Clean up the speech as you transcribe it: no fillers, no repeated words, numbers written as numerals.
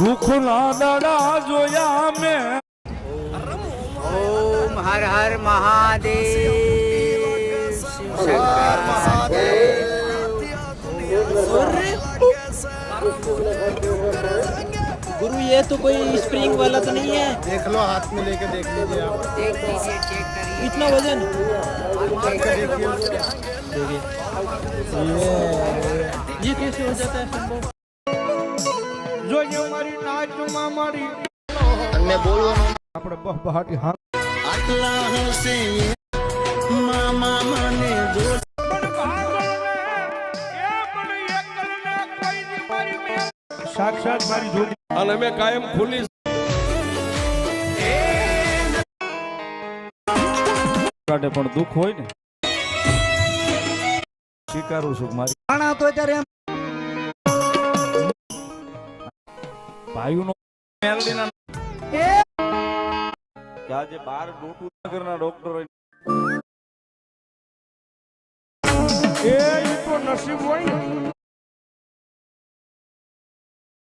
દુઃખના દાડા જોયા મેં. ઓમ હર હર મહાદેવ. गुरु ये तो कोई स्प्रिंग वाला तो नहीं है? देख लो, हाथ में लेके देख लीजिए आप. देख लीजिए, चेक करिए. इतना वजन? ये कैसे हो जाता है संभव? જો મારી નાચમાં મારી અને બોલવાનું આપણે બહાટી હાથ આટલા હશે મામા મને જો સાક્ષાત મારી જોડી અને મેં કાયમ ખુલ્લી કાઢે પણ દુઃખ હોય ને સ્વીકારું છું મારી ખાણા તો ત્યારે ભાઈઓનો મેલડીના કે આજે 12 ડોકુનગરના ડોક્ટરો એ ઈ તો નસીબ હોય ને